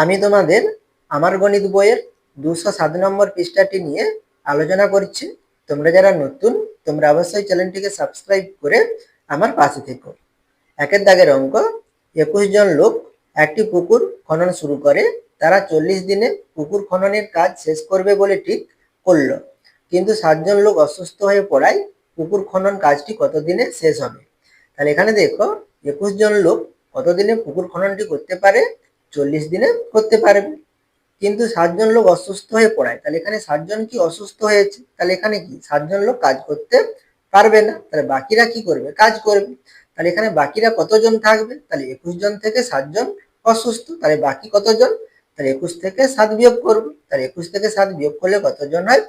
আমি তোমাদের আমার গণিত বইয়ের 207 নম্বর পৃষ্ঠাটি নিয়ে আলোচনা করছি। তোমরা যারা নতুন, তোমরা অবশ্যই চ্যানেলটিকে সাবস্ক্রাইব করে আমার পাশে থেকো। একের দাগের অঙ্ক, 21 জন লোক একটি পুকুর খনন শুরু করে। তারা 40 দিনে পুকুর খননের কাজ শেষ করবে বলে ঠিক করলো, কিন্তু 7 জন লোক অসুস্থ হয়ে পড়ায় পুকুর খনন কাজটি কত দিনে শেষ হবে? তাহলে এখানে দেখো, 21 জন লোক কতদিনে পুকুর খননটি করতে পারে? 40 দিনে করতে পারবে, কিন্তু 7 জন লোক অসুস্থ হয়ে পড়ায়। তাহলে এখানে 7 জন কি অসুস্থ হয়েছে, তাহলে এখানে কি 7 জন লোক কাজ করতে পারবে না, তাহলে বাকিরা কি করবে? কাজ করবে। তাহলে এখানে বাকিরা কতজন থাকবে? তাহলে 21 জন থেকে 7 জন অসুস্থ, তাহলে বাকি কতজন? তাহলে 21 থেকে 7 বিয়োগ করব। তাহলে 21 থেকে 7 বিয়োগ করলে কতজন হয়?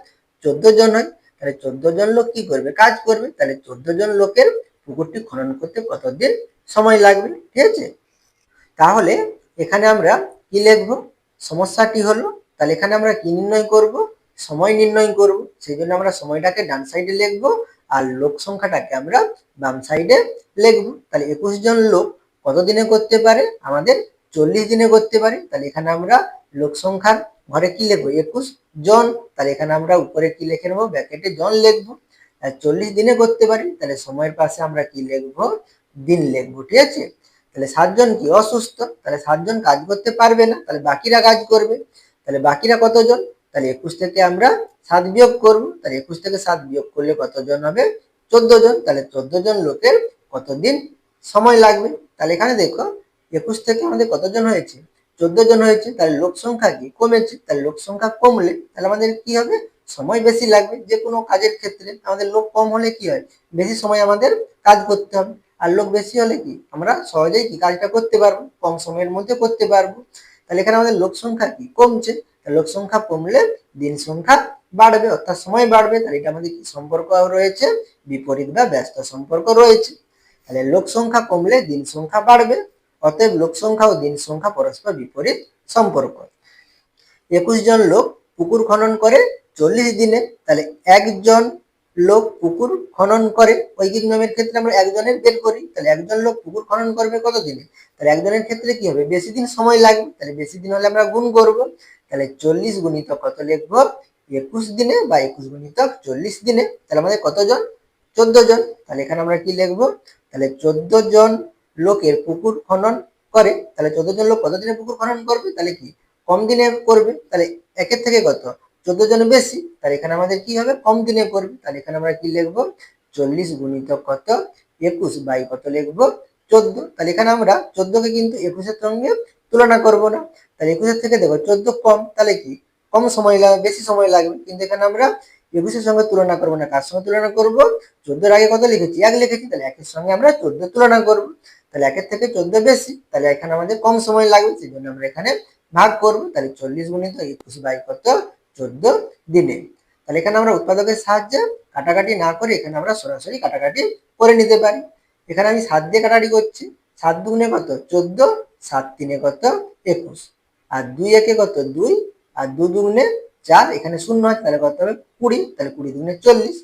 14 জন হয়। তাহলে 14 জন লোক কি করবে? কাজ করবে। তাহলে 14 জন লোকের পুকুরটি খনন করতে কতদিন সময় লাগবে? ঠিক আছে, তাহলে এখানে আমরা কি লিখবো? সমস্যাটি হলো, তাহলে এখানে আমরা কি নির্ণয় করব? সময় নির্ণয় করব। সেই জন্য আমরা সময়টাকে ডান সাইডে লিখবো আর লোক সংখ্যাটাকে আমরা বাম সাইডে লিখবো। তাহলে 21 জন লোক কত দিনে করতে পারে? আমাদের 40 দিনে করতে পারে। তাহলে এখানে আমরা লোক সংখ্যার ঘরে কি লিখবো? 21 জন। তাহলে এখানে আমরা উপরে কি লিখে নেবো? ব্র্যাকেটে জন লিখবো। আর 40 দিনে করতে পারি, তাহলে সময়ের পাশে আমরা কি লিখবো? দিন লিখবো। ঠিক আছে, তাহলে 7 জন কি অসুস্থ, তাহলে 7 জন কাজ করতে পারবে না, তাহলে বাকিরা কাজ করবে। তাহলে বাকিরা কতজন? তাহলে 21 থেকে আমরা 7 বিয়োগ করব। তাহলে 21 থেকে 7 বিয়োগ করলে কতজন হবে? 14 জন। তাহলে 14 জন লোকের কতদিন সময় লাগবে? তাহলে এখানে দেখো, 21 থেকে আমাদের কতজন হয়েছে? 14 জন হয়েছে। তাহলে লোক সংখ্যা কি কমেছে, তাহলে লোক সংখ্যা কমলে তাহলে আমাদের কি হবে? সময় বেশি লাগবে। যে কোনো কাজের ক্ষেত্রে আমাদের লোক কম হলে কি হয়? বেশি সময় আমাদের কাজ করতে হবে। আর লোক বেশি হলে কি আমরা সহজেই কি কাজটা করতে পারবো, কম সময়ের মধ্যে করতে পারবো। তাহলে এখানে আমাদের লোক সংখ্যা কি কমছে, লোক সংখ্যা কমলে দিন সংখ্যা বাড়বে, অর্থাৎ সময় বাড়বে। তাহলে এটা আমাদের কি সম্পর্ক রয়েছে? বিপরীত বা ব্যস্ত সম্পর্ক রয়েছে। তাহলে লোক সংখ্যা কমলে দিন সংখ্যা বাড়বে, অতএব লোক সংখ্যা ও দিন সংখ্যা পরস্পর বিপরীত সম্পর্ক। 21 জন লোক পুকুর খনন করে 40 দিনে। তাহলে একজন লোক পুকুর খনন করে, ঐকিক নিয়মের ক্ষেত্রে আমরা একজনের বের করি। তাহলে একজন লোক পুকুর খনন করবে কত দিনে? তাহলে একজনের ক্ষেত্রে কি হবে? বেশি দিন সময় লাগবে। তাহলে বেশি দিন হলে আমরা গুণ করব। তাহলে 40 গুণিতক কত লিখবো? 21 দিনে বা 21 গুণিতক 40 দিনে। তাহলে আমাদের কতজন? 14 জন। তাহলে এখানে আমরা কি লিখবো? তাহলে 14 জন লোকের পুকুর খনন করে। তাহলে 14 জন লোক কত দিনে পুকুর খনন করবে? তাহলে কি কম দিনে করবে। তাহলে একের থেকে কত? 14 জন বেশি, তাহলে এখানে আমাদের কি হবে? কম দিনে করবে। তাহলে এখানে আমরা কি লিখবো? 40 গুণিতক কত? 21 বাই কত লিখবো? 14। তাহলে এখানে আমরা 14 কে কিন্তু 21 এর সঙ্গে তুলনা করব না। তাহলে 21 এর থেকে দেখো 14 কম, তাহলে কি কম সময় লাগবে, বেশি সময় লাগবে। কিন্তু এখানে আমরা 21 এর সঙ্গে তুলনা করব না, কার সঙ্গে তুলনা করব? 14 এর আগে কত লিখেছি? 1 লিখেছি, তাহলে 1 এর সঙ্গে আমরা 14 তুলনা করব। তাহলে 1 এর থেকে 14 বেশি, তাহলে এখানে আমাদের কম সময় লাগবে, সেই জন্য আমরা এখানে ভাগ করব। তাহলে 40 গুণিত 21 বাই কত? 14 দিনে। তাহলে এখানে আমরা উৎপাদকের সাহায্যে কাটাকাটি না করে এখানে আমরা সরাসরি কাটাকাটি করে নিতে পারি। এখানে আমি 7 দিয়ে কাটাকাটি করছি। 7 দুগুণে কত? 14, 7 তিনে কত? 21, আর 2 একে কত? 2, আর 2 দুগুণে 4, এখানে শূন্য আছে, তাহলে কত হবে? 20, তাহলে 20 দুগুণে 40।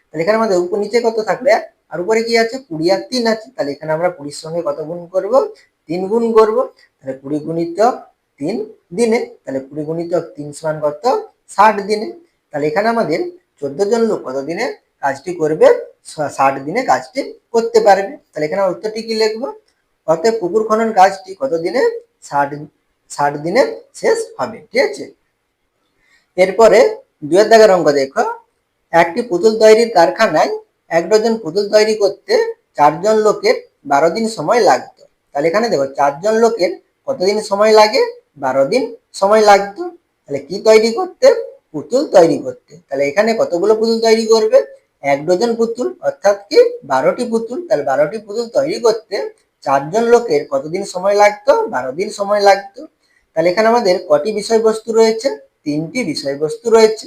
তাহলে এখানে আমাদের উপর নিচে কত থাকবে? আর উপরে কি আছে? 20 আর 3 আছে। তাহলে এখানে আমরা 20 সঙ্গে কত গুণ করব? 3 গুণ করব। তাহলে 20 গুণিতক 3 দিনে। তাহলে 20 গুণিতক 3 সমান কত? 60 দিনে। তাহলে এখানে আমাদের 14 জন লোক কত দিনে কাজটি করবে? 60 দিনে কাজটি করতে পারবে। তাহলে এখানে উত্তরটি কি লিখবো? অতএব পুকুর খনন কাজটি কত দিনে? 60 দিনে শেষ হবে। ঠিক আছে, এরপরে 2 দাগের অঙ্ক দেখো, একটি পুতুল তৈরির কারখানায় 1 ডজন পুতুল তৈরি করতে 4 জন লোকের 12 দিন সময় লাগতো। তাহলে এখানে দেখো 4 জন লোকের কতদিন সময় লাগে? 12 দিন সময় লাগতো। তাহলে কি তৈরি করতে? পুতুল তৈরি করতে। তাহলে এখানে কতগুলো পুতুল তৈরি করবে? 1 ডজন পুতুল, অর্থাৎ কি 12টি পুতুল। তাহলে 12টি পুতুল তৈরি করতে 4 জন লোকের কতদিন সময় লাগতো? 12 দিন সময় লাগতো। তাহলে এখানে আমাদের কটি বিষয়বস্তু রয়েছে? 3টি বিষয়বস্তু রয়েছে।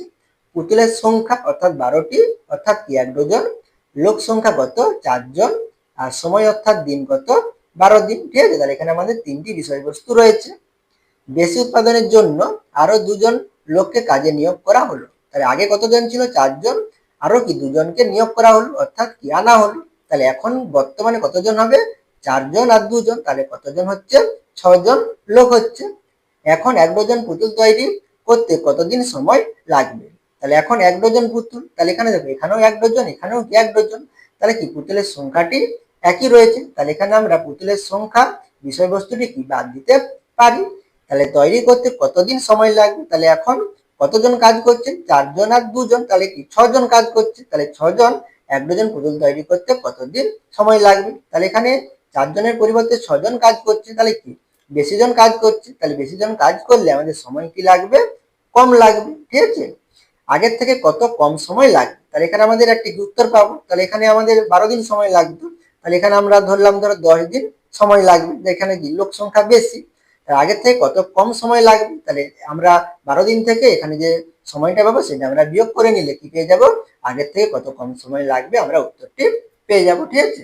পুতুলের সংখ্যা অর্থাৎ 12টি, অর্থাৎ কি 1 ডজন। লোক সংখ্যা কত? 4 জন। আর সময় অর্থাৎ দিন কত? 12 দিন। ঠিক আছে, তাহলে এখানে আমাদের 3টি বিষয়বস্তু রয়েছে। বেশি উৎপাদনের জন্য আরো 2 জন লোককে কাজে নিয়োগ করা হলো। তাহলে আগে কতজন ছিল? 4 জন, আরো কি 2 জনকে নিয়োগ করা হলো, অর্থাৎ কি আনা হলো। তাহলে এখন বর্তমানে কতজন হবে? 4 জন আর 2 জন, তাহলে কতজন হচ্ছে? 6 জন লোক হচ্ছে। এখন 1 ডজন পুতুল তৈরি করতে কতদিন সময় লাগবে? তাহলে এখন 1 ডজন পুতুল, তাহলে এখানে দেখো এখানেও 1 ডজন, এখানেও কি 1 ডজন, তাহলে কি পুতুলের সংখ্যাটি একই রয়েছে। তাহলে এখানে আমরা পুতুলের সংখ্যা বিষয়বস্তুটি কি বাদ দিতে পারি। তাহলে তৈরি করতে কতদিন সময় লাগবে? তাহলে এখন কতজন কাজ করছে? 4 জন আর 2 জন, তাহলে কি 6 জন কাজ করছে। তাহলে 6 জন 1 ডজন পুতুল তৈরি করতে কতদিন সময় লাগবে? তাহলে এখানে 4 জনের পরিবর্তে 6 জন কাজ করছে, তাহলে কি বেশি জন কাজ করছে। তাহলে বেশি জন কাজ করলে আমাদের সময় কি লাগবে? কম লাগবে। ঠিক আছে, আগের থেকে কত কম সময় লাগবে। তাহলে এখানে আমাদের একটি উত্তর পাবো। তাহলে এখানে আমাদের 12 দিন সময় লাগতো, তাহলে এখানে আমরা ধরলাম ধরো 10 দিন সময় লাগবে। এখানে কি লোক সংখ্যা বেশি, আগের থেকে কত কম সময় লাগবে। তাহলে আমরা 12 দিন থেকে এখানে যে সময়টা পাবো সেটা আমরা বিয়োগ করে নিলে কি পেয়ে যাব? আগের থেকে কত কম সময় লাগবে আমরা উত্তরটি পেয়ে যাব। ঠিক আছে,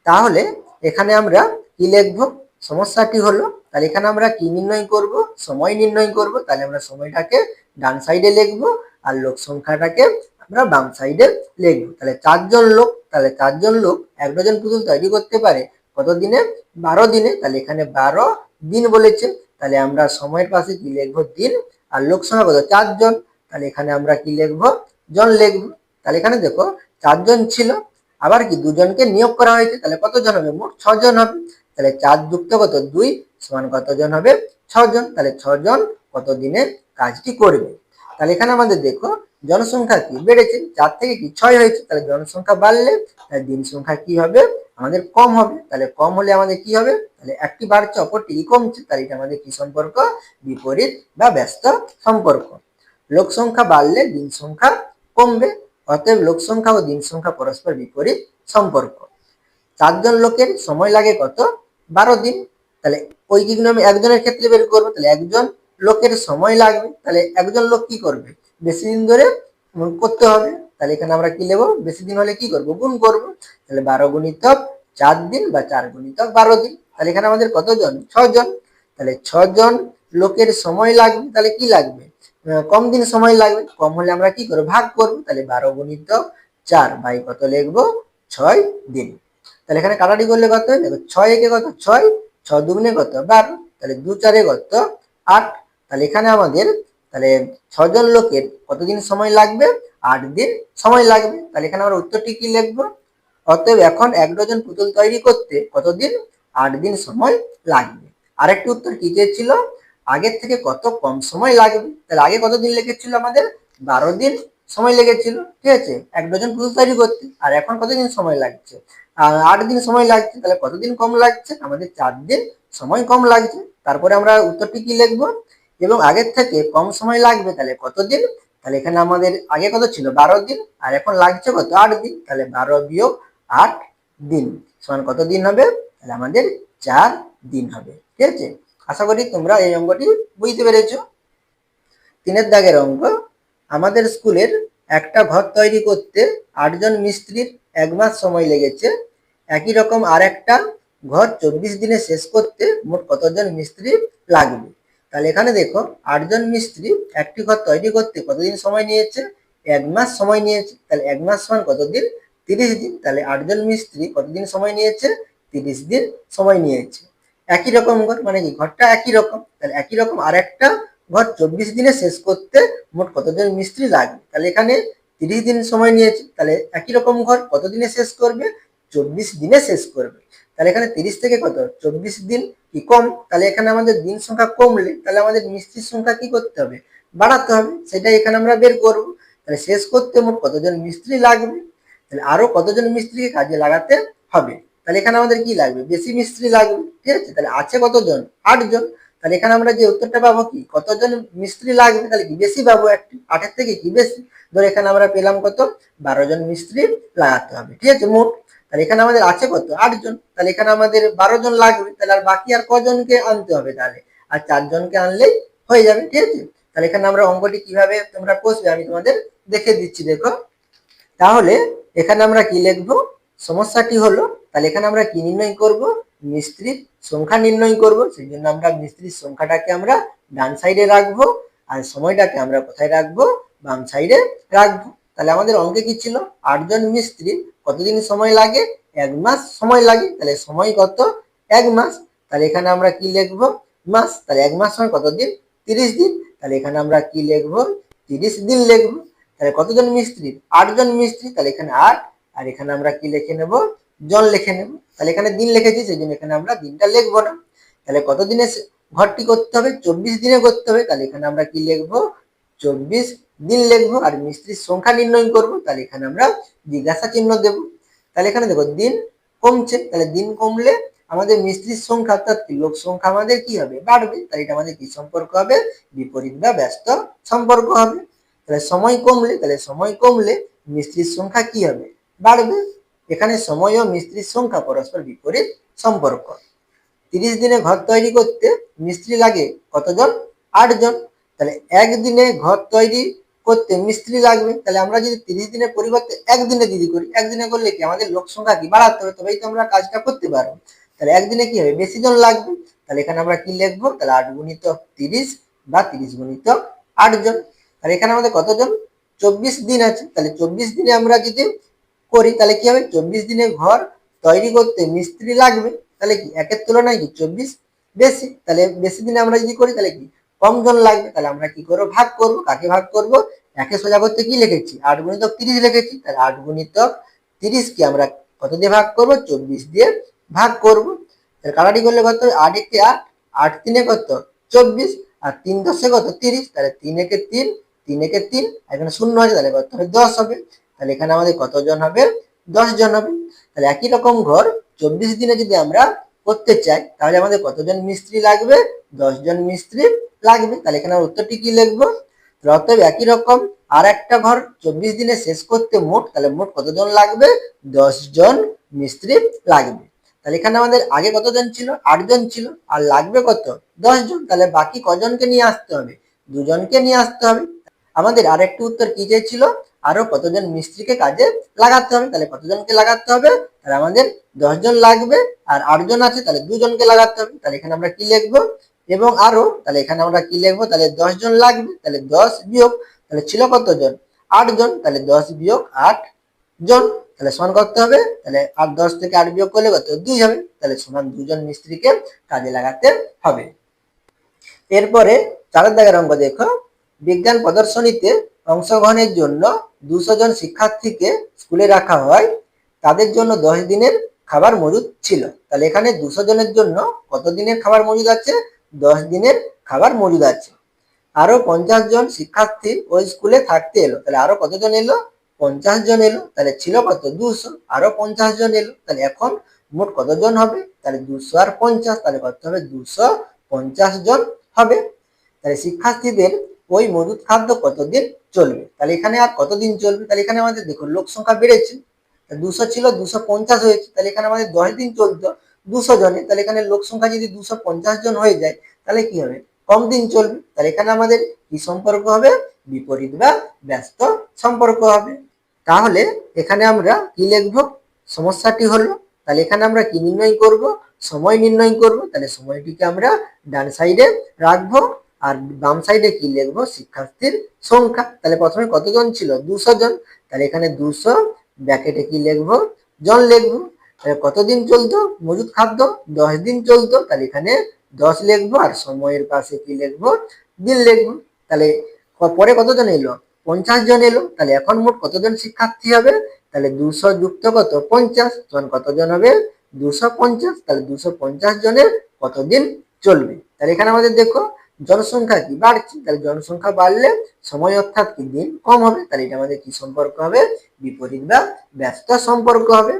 তাহলে এখানে আমরা কি লিখবো? সমস্যাটি হলো, তাহলে এখানে আমরা কি নির্ণয় করব? সময় নির্ণয় করব। তাহলে আমরা সময়টাকে ডান সাইডে লিখবো আর লোক সংখ্যাটাকে আমরা বাম সাইডে লিখবো। তাহলে 4 জন লোক, তাহলে 4 জন লোক 1 ডজন পুতুল তৈরি করতে পারে কত দিনে? 12 দিনে। তাহলে এখানে 12 দিন বলেছে, তাহলে আমরা সময়ের পাশে কি লিখবো? দিন। আর লোক সংখ্যা কত? 4 জন, তাহলে এখানে আমরা কি লিখবো? জন লিখবো। তাহলে এখানে দেখো 4 জন ছিল, আবার কি 2 জনকে নিয়োগ করা হয়েছে, তাহলে কতজন হবে? মোট 6 জন হবে। তাহলে 4 যুক্ত কত? 2 সমান কতজন হবে? 6 জন। তাহলে 6 জন কত দিনে কাজটি করবে? তাহলে এখানে আমাদের দেখো জনসংখ্যা কি বেড়েছে, 4 থেকে কি 6 হয়েছে, তাহলে জনসংখ্যা বাড়লে তাহলে দিন সংখ্যা কি হবে? আমাদের কম হবে। তাহলে কম হলে আমাদের কি হবে? তাহলে একটি বাড়ছে অপরটি কমছে, তাহলে এটা আমাদের কি সম্পর্ক? বিপরীত বা ব্যস্ত সম্পর্ক। লোক সংখ্যা বাড়লে দিন সংখ্যা কমবে, অতএব লোক সংখ্যা ও দিন সংখ্যা পরস্পর বিপরীত সম্পর্ক। 4 জন লোকের সময় লাগে কত? 12 দিন। তাহলে ওই দিন আমি একজনের ক্ষেত্রে বের করবো, তাহলে একজন লোকের সময় লাগবে, তাহলে একজন লোক কি করবে? বেশি দিন ধরে করতে হবে। তাহলে এখানে আমরা কি নেবো? বেশি দিন হলে কি করব? গুণ করব। তাহলে 12 গুণিতক 4 দিন বা 4 গুণিতক 12 দিন। তাহলে এখানে আমাদের কতজন? 6 জন। তাহলে 6 জন লোকের সময় লাগবে, তাহলে কি লাগবে? কম দিন সময় লাগবে। কম হলে আমরা কি করবো? ভাগ করবো। তাহলে 12 গুণিতক 4 বাই কত লিখবো? 6 দিন। তাহলে এখানে কাটাটি করলে কত? দেখো 6 একে কত? 6, 6 দুগুণে কত? 12, তাহলে 2 4 এ কত? 8। তাহলে এখানে আমাদের তাহলে 6 জন লোকের কতদিন সময় লাগবে? 8 দিন সময় লাগবে। তাহলে এখানে আমরা উত্তরটি কি লিখবো? অতএব এখন 1 ডজন পুতুল তৈরি করতে কতদিন? 8 দিন সময় লাগবে। আরেকটি উত্তর কি চেয়েছিল? আগের থেকে কত কম সময় লাগবে। তাহলে আগে কতদিন লেগেছিল আমাদের? 12 দিন সময় লেগেছিল। ঠিক আছে, 1 ডজন পুতুল তৈরি করতে। আর এখন কতদিন সময় লাগছে? 8 দিন সময় লাগছে। তাহলে কতদিন কম লাগছে? আমাদের 4 দিন সময় কম লাগছে। তারপরে আমরা উত্তরটি কি লিখবো? এবং আগের থেকে কম সময় লাগবে, তাহলে কতদিন? তাহলে এখানে আমাদের আগে কত ছিল? 12 দিন, আর এখন লাগছে কত? 8 দিন। তাহলে 12 বিয়োগ 8 দিন সমান কত দিন হবে? তাহলে আমাদের 4 দিন হবে। ঠিক আছে, আশা করি তোমরা এই অঙ্কটি বুঝতে পেরেছো। 3 দাগের অঙ্ক, আমাদের স্কুলের একটা ঘর তৈরি করতে 8 জন মিস্ত্রির 1 মাস সময় লেগেছে। একই রকম আর একটা ঘর 24 দিনে শেষ করতে মোট কতজন মিস্ত্রি লাগবে? তাহলে এখানে দেখো 8 জন মিস্ত্রি একটি ঘর তৈরি করতে কতদিন সময় নিয়েছে? 1 মাস সময় নিয়েছে। তাহলে 1 মাস সমান কতদিন? 30 দিন। তাহলে 8 জন মিস্ত্রি কতদিন সময় নিয়েছে? 30 দিন সময় নিয়েছে। একই রকম ঘর মানে কি? ঘরটা একই রকম। তাহলে একই রকম আর একটা ঘর 24 দিনে শেষ করতে মোট কতজন মিস্ত্রি লাগবে? তাহলে এখানে 30 দিন সময় নিয়েছে, তাহলে একই রকম ঘর কত দিনে শেষ করবে? 24 দিনে শেষ করবে। তাহলে এখানে 30 থেকে কত? 24 দিন কি কম, তাহলে এখানে আমাদের দিন সংখ্যা কমলে তাহলে আমাদের মিস্ত্রির সংখ্যা কি করতে হবে? বাড়াতে হবে। সেটাই এখানে আমরা বের করব। তাহলে শেষ করতে মোট কতজন মিস্ত্রি লাগবে? তাহলে আরো কতজন মিস্ত্রিকে কাজে লাগাতে হবে? তাহলে এখানে আমাদের কি লাগবে? বেশি মিস্ত্রি লাগবে। ঠিক আছে, তাহলে আছে কতজন? 8 জন। তাহলে এখানে আমরা যে উত্তরটা পাবো কি? কতজন মিস্ত্রি লাগবে? তাহলে কি বেশি পাবো, একটি 8 এর থেকে কি বেশি। ধর এখানে আমরা পেলাম কত? 12 জন মিস্ত্রি লাগাতে হবে। ঠিক আছে, মোট। তাহলে এখানে আমাদের আছে কত? 8 জন। তাহলে এখানে আমাদের 12 জন লাগবে। তাহলে আর বাকি আর কজনকে আনতে হবে? তাহলে আর 4 জনকে আনলেই হয়ে যাবে। ঠিক আছে, তাহলে এখানে আমরা অঙ্কটি কিভাবে তোমরা কষবে আমি তোমাদের দেখে দিচ্ছি। দেখো, তাহলে এখানে আমরা কি লিখবো? সমস্যাটি হলো, তাহলে এখানে আমরা কি নির্ণয় করব? মিস্ত্রির সংখ্যা নির্ণয় করব। সেই জন্য আমরা মিস্ত্রির সংখ্যাটাকে আমরা ডান সাইডে রাখবো আর সময়টাকে আমরা কোথায় রাখবো? বাম সাইডে রাখবো। তাহলে আমাদের অঙ্কে কি ছিল? 8 জন মিস্ত্রি কতদিন সময় লাগে? 1 মাস সময় লাগে। তাহলে সময় কত? 1 মাস। তাহলে এখানে আমরা কি লিখবো? মাস, তাহলে 1 মাস মানে কত দিন? 30 দিন। তাহলে এখানে আমরা কি লিখবো? 30 দিন লিখবো। তাহলে কতজন মিস্ত্রি? 8 জন মিস্ত্রি, তাহলে এখানে 8, আর এখানে আমরা কি লিখে নেব? জন লিখে নেব। তাহলে এখানে দিন লিখেছি, সেই জন্য এখানে আমরা দিনটা লিখবো না। তাহলে কত দিনে ঘরটি করতে হবে? 24 দিনে করতে হবে। তাহলে এখানে আমরা কি লিখবো? 24 দিন লিখবো। আর মিস্ত্রির সংখ্যা নির্ণয় করবো, তাহলে এখানে আমরা জিজ্ঞাসা চিহ্ন দেব। তাহলে এখানে দেখো দিন কমছে, তাহলে দিন কমলে আমাদের মিস্ত্রির সংখ্যা অর্থাৎ লোক সংখ্যা আমাদের কি হবে? বাড়বে। তাহলে এটা আমাদের কি সম্পর্ক হবে? বিপরীত বা ব্যস্ত সম্পর্ক হবে। তাহলে সময় কমলে, তাহলে সময় কমলে মিস্ত্রির সংখ্যা কি হবে? বাড়বে। এখানে সময় ও মিস্ত্রির সংখ্যা পরস্পর বিপরীত সম্পর্ক। 30 দিনে ঘর তৈরি করতে মিস্ত্রি লাগে কতজন? 8 জন। তাহলে একদিনে ঘর তৈরি করতে মিস্ত্রি লাগবে, তাহলে আমরা যদি 30 দিনের পরিবর্তে একদিনে যদি করি, একদিনে করলে কি আমাদের লোক সংখ্যা কি বাড়াতে হবে, তবেই তো আমরা কাজটা করতে পারবো। তাহলে একদিনে কি হবে? বেশি জন লাগবে। তাহলে এখানে আমরা কি লিখবো? তাহলে 8 গুণিত 30 বা 30 গুণিত 8 জন। তাহলে এখানে আমাদের কতজন? 24 দিন আছে। তাহলে 24 দিনে আমরা যদি করি তাহলে কি হবে? 24 দিনে ঘর তৈরি করতে মিস্ত্রি লাগবে, তাহলে কি একের তুলনায় কি 24 বেশি। তাহলে বেশি দিনে আমরা যদি করি তাহলে কি কম জন লাগবে। তাহলে আমরা কি করবো? ভাগ করবো। কাকে ভাগ করবো? একে সোজা করতে কি লিখেছি? 8 গুণিতক 30 লিখেছি। তাহলে 8 গুণিতক 30 কে আমরা কত দিয়ে ভাগ করবো? 24 দিয়ে ভাগ করবো। তাহলে কাটাটি করলে কত? 8 একে 8, 8 তিনে কত? 24, আর 3 দশে কত? 30। তাহলে 3 একে 3, 3 একে 3, এখানে শূন্য আছে, তাহলে কত হবে? 10 হবে। তাহলে এখানে আমাদের কতজন হবে? 10 জন হবে। তাহলে একই রকম ঘর 24 দিনে যদি আমরা করতে চাই তাহলে আমাদের কতজন মিস্ত্রি লাগবে? 10 জন মিস্ত্রি লাগবে। তাহলে এখানে উত্তরটি কি লিখবো? অতএব একই রকম আর একটা ঘর 24 দিনে শেষ করতে তাহলে মোট কতজন লাগবে? 10 জন মিস্ত্রি লাগবে। তাহলে এখানে আমাদের আগে কতজন ছিল? 8 জন ছিল, আর লাগবে কত? 10 জন। তাহলে বাকি কজনকে নিয়ে আসতে হবে? 2 জনকে নিয়ে আসতে হবে। আমাদের আরেকটি উত্তর কি চেয়েছিল? আরো কতজন মিস্ত্রিকে কাজে লাগাতে হবে। তাহলে কতজনকে লাগাতে হবে? তাহলে আমাদের 10 জন লাগবে, আর 8 জন আছে, তাহলে 2 জনকে লাগাতে হবে। তাহলে এখানে আমরা কি লিখবো? এবং আরো, তাহলে এখানে আমরা কি লিখবো? তাহলে 10 জন লাগবে, তাহলে 10 বিয়োগ, তাহলে ছিল কতজন? 8 জন, তাহলে 10 বিয়োগ 8 জন, তাহলে সমান করতে হবে। তাহলে 8 10 থেকে 8 বিয়োগ করলে কত? 2 হবে। তাহলে সমান 2 জন মিস্ত্রিকে কাজে লাগাতে হবে। এরপরে 4 দাগের অঙ্ক দেখো। বিজ্ঞান প্রদর্শনীতে অংশগ্রহণের জন্য 200 জন শিক্ষার্থীকে স্কুলে রাখা হয়, তাদের জন্য 10 দিনের খাবার মজুদ ছিল। তাহলে এখানে 200 জনের জন্য কত দিনের খাবার মজুদ আছে? 10 দিনের খাবার মজুদ আছে। আরো 50 জন শিক্ষার্থী ওই স্কুলে থাকতে এলো, তাহলে আরো কতজন এলো? 50 জন এলো। তাহলে ছিল কত? 200, আরো 50 জন এলো। তাহলে এখন মোট কতজন হবে? তাহলে 200 আর 50, তাহলে কত হবে? 250 জন হবে। তাহলে শিক্ষার্থীদের ওই মজুদ খাদ্য কতদিন চলবে? তাহলে এখানে আর কতদিন চলবে? তাহলে এখানে আমাদের দেখো লোক সংখ্যা বেড়েছে, 200 ছিল 250 হয়েছে, তাহলে এখানে আমাদের 10 দিন চলতো 200 জনে। তাহলে এখানে লোক সংখ্যা যদি 250 জন হয়ে যায় তাহলে কি হবে? কম দিন চলবে। তাহলে এখানে আমাদের কি সম্পর্ক হবে? বিপরীত বা ব্যস্ত সম্পর্ক হবে। তাহলে এখানে আমরা কি লিখবো? সমস্যাটি হলো, তাহলে এখানে আমরা কি নির্ণয় করব? সময় নির্ণয় করব। তাহলে সময়টিকে আমরা ডান সাইডে রাখবো, আর বাম সাইডে কি লিখবো? শিক্ষার্থীর সংখ্যা। তাহলে প্রথমে কতজন ছিল? 200 জন। তাহলে এখানে 200 ব্র্যাকেটে কি লিখবো? জন লিখবো। তাহলে কতদিন চলতো মজুদ খাদ্য? 10 দিন চলতো। তাহলে এখানে 10 লিখবো, আর সময়ের পাশে কি লিখবো? দিন লিখবো। তাহলে পরে কতজন এলো? 50 জন এলো। তাহলে এখন মোট কতজন শিক্ষার্থী হবে? তাহলে 200 যুক্ত কত? 50 জন কতজন হবে? 250। তাহলে 250 জনের কতদিন চলবে? তাহলে এখানে আমাদের দেখো জনসংখ্যা কি বাড়ছে, তাহলে জনসংখ্যা বাড়লে সময় অর্থাৎ কি দিন কম হবে। তাহলে এটা আমাদের কি সম্পর্ক হবে? বিপরীত বা ব্যস্ত সম্পর্ক হবে।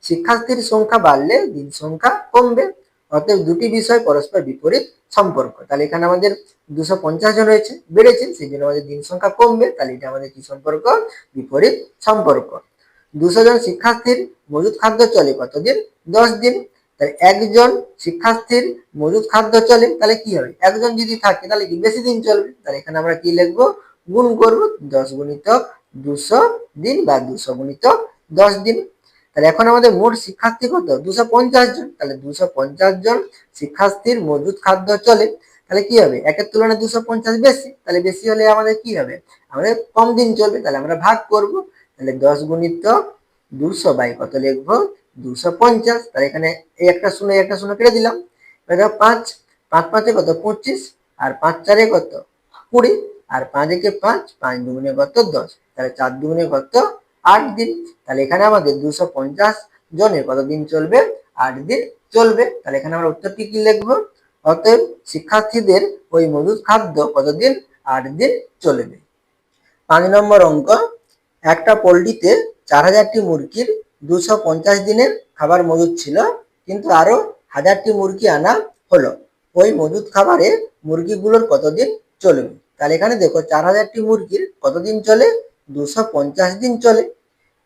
শিক্ষার্থীর সংখ্যা বাড়লে দিন সংখ্যা কমবে। অতএব দুটি বিষয় পরস্পর বিপরীত সম্পর্ক। তাহলে এখানে আমাদের 250 জন হয়েছে, বেড়েছে, সেই জন্য আমাদের দিন সংখ্যা কমবে। তাহলে এটা আমাদের কি সম্পর্ক? বিপরীত সম্পর্ক। 200 জন শিক্ষার্থীর মজুদ খাদ্য চলে কতদিন? 10 দিন। তাহলে একজন শিক্ষার্থীর মজুদ খাদ্য চলে, তাহলে কি হবে? একজন যদি থাকে তাহলে কি বেশি দিন চলবে। তাহলে এখানে আমরা কি লিখবো? গুণ করবো, 10 গুণিতক 200 দিন বা 200 গুণিতক 10 দিন। তাহলে এখন আমাদের মোট শিক্ষার্থী কত? 250 জন। তাহলে 250 জন শিক্ষার্থীর মজুদ খাদ্য চলে, তাহলে কি হবে? একের তুলনায় 250 বেশি। তাহলে বেশি হলে আমাদের কি হবে? আমাদের কম দিন চলবে। তাহলে আমরা ভাগ করব। তাহলে 10 গুণিতক 200 বাই কত লিখবো? 250। তাহলে এখানে এই একটা শূন্য একটা শূন্য কেটে দিলাম, 5। 5 5 কত 25, আর 5 4 কত 20, আর 5 1 5, 5 2 কত 10, তাহলে 4 2 কত 8 দিন। তাহলে এখানে আমাদের 250 জনের কত দিন চলবে? 8 দিন চলবে। তাহলে এখানে আমরা উত্তরটি কি লিখবো? অতএব শিক্ষার্থীদের ওই মজুদ খাদ্য কতদিন? 8 দিন চলবে। 5 নম্বর অঙ্ক, একটা পোল্ট্রিতে 4000টি মুরগির 250 দিনের খাবার মজুদ ছিল, কিন্তু আরো 1000টি মুরগি আনা হলো। ওই মজুদ খাবারে মুরগিগুলোর কতদিন চলবে? তাহলে এখানে দেখো 4000টি মুরগির কতদিন চলে? 250 দিন চলে।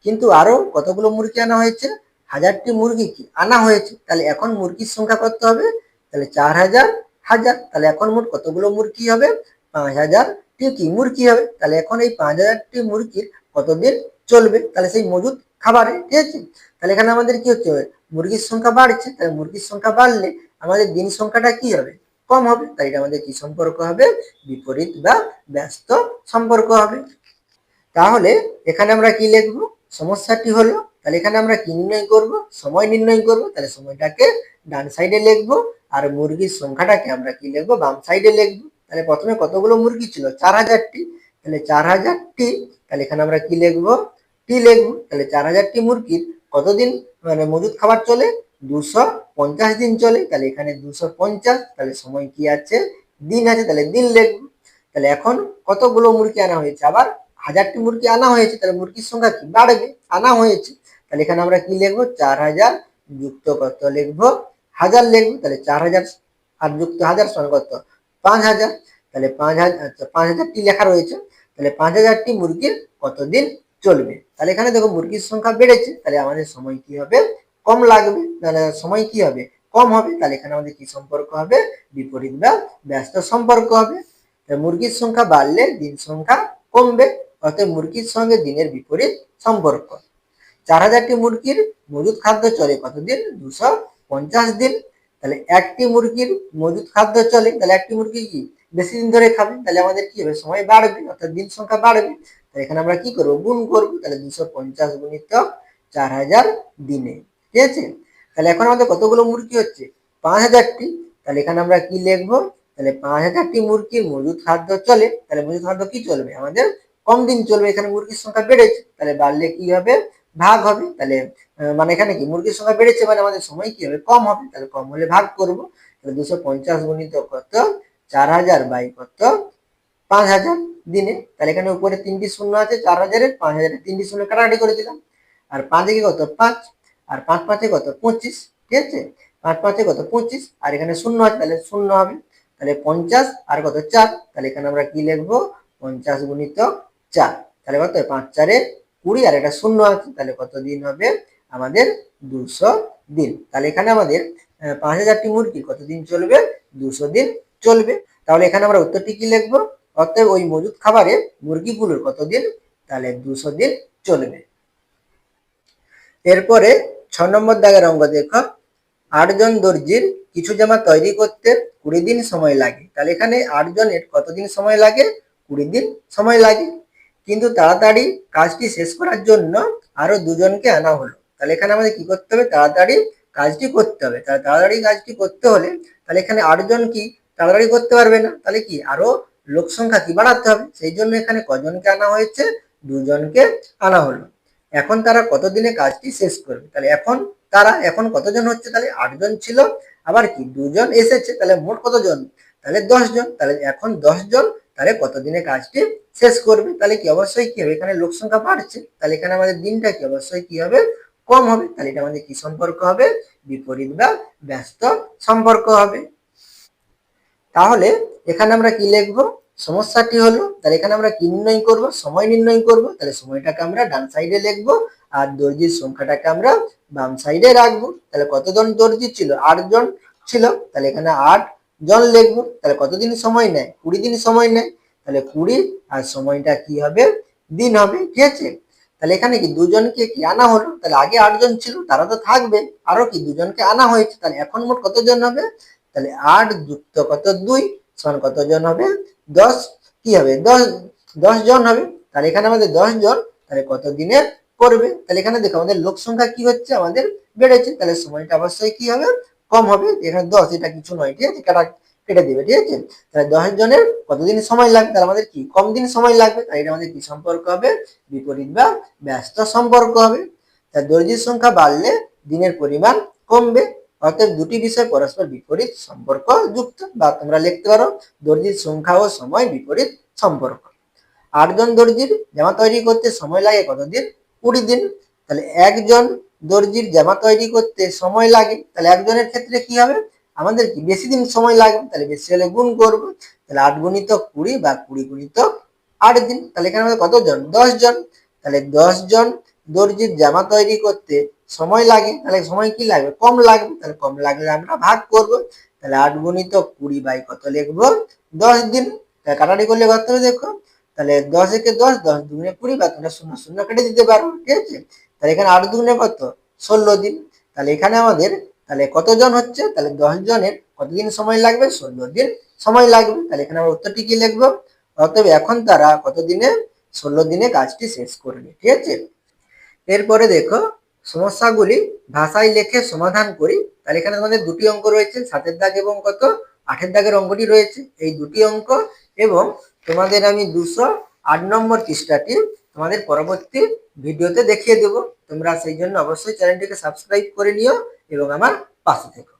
কিন্তু আরো কতগুলো মুরগি আনা হয়েছে? 1000টি মুরগি কি আনা হয়েছে। তাহলে এখন মুরগির সংখ্যা কত হবে? তাহলে 4000 হাজার। তাহলে এখন মোট কতগুলো মুরগি হবে? 5000টি কি মুরগি হবে। তাহলে এখন এই 5000টি মুরগির কতদিন চলবে? তাহলে সেই মজুদ খাবারে, ঠিক আছে। তাহলে এখানে আমাদের কি হচ্ছে? মুরগির সংখ্যা বাড়ছে, তাহলে মুরগির সংখ্যা বাড়লে আমাদের দিন সংখ্যাটা কি হবে? কম হবে। তাই এটা আমাদের কি সম্পর্ক হবে? বিপরীত বা ব্যস্ত সম্পর্ক হবে। তাহলে এখানে আমরা কি লিখবো? সমস্যাটি হলো, তাহলে এখানে আমরা কি নির্ণয় করব? সময় নির্ণয় করব। তাহলে সময়টাকে ডান সাইডে লিখবো, আর মুরগির সংখ্যাটাকে আমরা কি লিখবো? বাম সাইডে লিখবো। তাহলে প্রথমে কতগুলো মুরগি ছিল? 4000টি। তাহলে 4000টি, তাহলে এখানে আমরা কি লিখবো? টি লিখবো। তাহলে 4000টি মুরগির কতদিন মানে মজুদ খাবার চলে? 250 দিন চলে। তাহলে এখানে 250, তাহলে সময় কি আছে? দিন আছে, তাহলে দিন লিখবো। তাহলে এখন কতগুলো মুরগি আনা হয়েছে? আবার 1000টি মুরগি আনা হয়েছে, তাহলে মুরগির সংখ্যা কি বাড়বে? আনা হয়েছে। তাহলে এখানে আমরা কি লিখবো? 4000 যুক্ত কত লিখবো? 1000 লিখবো। তাহলে 4000 আর যুক্ত 1000 সমান কত? 5000। তাহলে 5000, আচ্ছা 5000টি লেখা রয়েছে। তাহলে 5000টি মুরগির কতদিন চলবে? তাহলে এখানে দেখো মুরগির সংখ্যা বেড়েছে, তাহলে আমাদের সময় কি হবে? কম লাগবে। তাহলে সময় কি হবে? কম হবে। তাহলে এখানে আমাদের কি সম্পর্ক হবে? বিপরীত বা ব্যস্ত সম্পর্ক হবে। মুরগির সংখ্যা বাড়লে দিন সংখ্যা কমবে, অতএব মুরগির সঙ্গে দিনের বিপরীত সম্পর্ক। 4000টি মুরগির মজুদ খাদ্য চলে কতদিন? 250 দিন। তাহলে একটি মুরগির মজুদ খাদ্য চলে, তাহলে একটি মুরগি কি বেশি দিন ধরে খাবে, তাহলে আমাদের কি হবে? সময় বাড়বে, অর্থাৎ দিন সংখ্যা বাড়বে। তাহলে এখানে আমরা কি করব? গুণ করব। তাহলে 250 গুণিত 4000 দিনে, ঠিক আছে। তাহলে এখন আমাদের কতগুলো মুরগি হচ্ছে? 5000টি। তাহলে এখানে আমরা কি লিখবো? তাহলে 5000টি মুরগির মজুদ খাদ্য চলে, তাহলে মজুদ খাদ্য কি চলবে? আমাদের কম দিন চলবে। এখানে মুরগির সংখ্যা বেড়েছে, তাহলে বাড়লে কি হবে? ভাগ হবে। তাহলে মানে এখানে কি মুরগির সংখ্যা বেড়েছে, মানে আমাদের সময় কি হবে? কম হবে। তাহলে কম হলে ভাগ করব। তাহলে 250 গুণিত কত? 4000 বাই কত? 5000 দিনে। তাহলে এখানে উপরে 3টি শূন্য আছে, 4000-এর 5000-এর 3টি শূন্য কাটাকাটি করে দিলাম। আর 5 এ কত? 5, আর 5 5 কত? 25, ঠিক আছে। 5 5 কত? 25, আর এখানে শূন্য আছে, তাহলে শূন্য হবে। তাহলে 50 আর কত? 4। তাহলে এখানে আমরা কি লিখবো? 50 গুণিত 4। তাহলে কত? 5 4 20, আর এটা শূন্য আছে, তাহলে কত দিন হবে? আমাদের 200 দিন। তাহলে এখানে আমাদের 5000টি মুরগি কতদিন চলবে? 200 দিন চলবে। তাহলে এখানে আমরা উত্তরটি কি লিখবো? অতএব ওই মজুদ খাবারে মুরগিগুলোর কতদিন? তাহলে 200 দিন চলবে। এরপরে 6 নম্বর দাগের অঙ্ক দেখো, 8 জন দর্জির কিছু জামা তৈরি করতে 20 দিন সময় লাগে। তাহলে এখানে 8 জনের কতদিন সময় লাগে? 20 দিন সময় লাগে। কিন্তু তাড়াতাড়ি কাজটি শেষ করার জন্য আরো 2 জনকে আনা হলো। তাহলে এখানে আমাদের কি করতে হবে? তাড়াতাড়ি কাজটি করতে হবে। তাহলে তাড়াতাড়ি কাজটি করতে হলে তাহলে এখানে 8 জন কি তাড়াতাড়ি করতে পারবে না, তাহলে কি আরো লোক সংখ্যা কি বাড়াতে হবে। সেই জন্য এখানে কজনকে আনা হয়েছে? 2 জনকে আনা হলো। এখন তারা কতদিনে কাজটি শেষ করবে? তাহলে এখন কতজন হচ্ছে? তাহলে 8 জন ছিল, আবার কি 2 জন এসেছে, তাহলে মোট কতজন? তাহলে 10 জন। তাহলে এখন 10 জন তাহলে কতদিনে কাজটি শেষ করবে? তাহলে কি অবশ্যই কি হবে? এখানে লোক সংখ্যা বাড়ছে, তাহলে এখানে আমাদের দিনটা কি অবশ্যই কি হবে? কম হবে। তাহলে এটা আমাদের কি সম্পর্ক হবে? বিপরীত বা ব্যস্ত সম্পর্ক হবে। তাহলে এখানে আমরা কি লিখবো? সমস্যাটি হলো, তাহলে এখানে আমরা কি নির্ণয় করব? সময় নির্ণয় করব। তাহলে সময়টাকে আমরা ডান সাইডে লিখবো, আর দর্জির সংখ্যাটাকে আমরা বাম সাইডে রাখবো। তাহলে কতজন দর্জি ছিল? 8 জন ছিল। তাহলে এখানে 8 জন লিখবো। তাহলে কতদিন সময় নেয়? 20 দিন সময় নেয়। তাহলে 20 আর সময়টা কি হবে? দিন হবে, ঠিক আছে। তাহলে এখানে কি 2 জনকে কি আনা হলো? তাহলে আগে 8 জন ছিল, তারা তো থাকবে, আরো কি 2 জনকে আনা হয়েছে। তাহলে এখন মোট কতজন হবে? তাহলে 8 যুক্ত কত? 2 সমান কতজন হবে? 10 কি হবে? 10 জন হবে। তাহলে এখানে আমাদের 10 জন তাহলে কত দিনে করবে? তাহলে এখানে দেখো আমাদের লোক সংখ্যা কি হচ্ছে? আমাদের বেড়েছে, তাহলে সময়টা অবশ্যই কি হবে? কম হবে। এখানে 10, এটা কিছু নয়, ঠিক আছে, কেটে দিবে, ঠিক আছে। তাহলে 10 জনের কতদিন সময় লাগবে, তাহলে আমাদের কি কম দিন সময় লাগবে, তাই এটা আমাদের কি সম্পর্ক হবে, বিপরীত বা ব্যস্ত সম্পর্ক হবে। তাহলে দর্জির সংখ্যা বাড়লে দিনের পরিমাণ কমবে, অতএব দুটি বিষয় পরস্পর বিপরীত সম্পর্ক যুক্ত, বা তোমরা লিখতে পারো দর্জির সংখ্যা ও সময় বিপরীত সম্পর্ক। 8 জন দর্জির জামা তৈরি করতে সময় লাগে কতদিন, 20 দিন। তাহলে একজন দর্জির জামা তৈরি করতে সময় লাগে, তাহলে একজনের ক্ষেত্রে কি হবে, আমাদের কি বেশি দিন সময় লাগবে, তাহলে বেশি হলে গুণ করব, তাহলে 8 গুণিতক 20 বা 20 গুণিতক 8 দিন। তাহলে এখানে আমাদের কতজন, 10 জন। তাহলে 10 জন দর্জির জামা তৈরি করতে সময় লাগে, তাহলে সময় কি লাগবে, কম লাগবে, তাহলে কম লাগলে আমরা ভাগ করব, তাহলে 8 গুণিতক 20 বাই কত লিখবো, 10 দিন। তাহলে কাটাকাটি করলে কত হবে দেখো, তাহলে 10 একে 10, 10 দুগুণে 20, বা তোমরা শূন্য শূন্য কেটে দিতে পারো, ঠিক আছে। তাহলে এখানে 8 দুগুণে কত, 16 দিন। তাহলে এখানে আমাদের তাহলে কতজন হচ্ছে, তাহলে 10 জনের কতদিন সময় লাগবে, 16 দিন সময় লাগবে। তাহলে এখানে আমরা উত্তরটি কি লিখবো, অতএব এখন তারা কত দিনে, 16 দিনে কাজটি শেষ করবে, ঠিক আছে। এরপরে দেখো সমস্যাগুলি ভাষায় লিখে সমাধান করি। তাহলে এখানে আমাদের দুটি অঙ্ক রয়েছে, 7 দাগ এবং কত 8 দাগের অঙ্কটি রয়েছে, এই দুটি অঙ্ক। এবং তোমাদের আমি 208 নম্বর পৃষ্ঠাটি তোমাদের পরবর্তী ভিডিওতে দেখিয়ে দেব। তোমরা সেই জন্য অবশ্যই চ্যানেলটিকে সাবস্ক্রাইব করে নিও এবং আমার পাশে থেকো।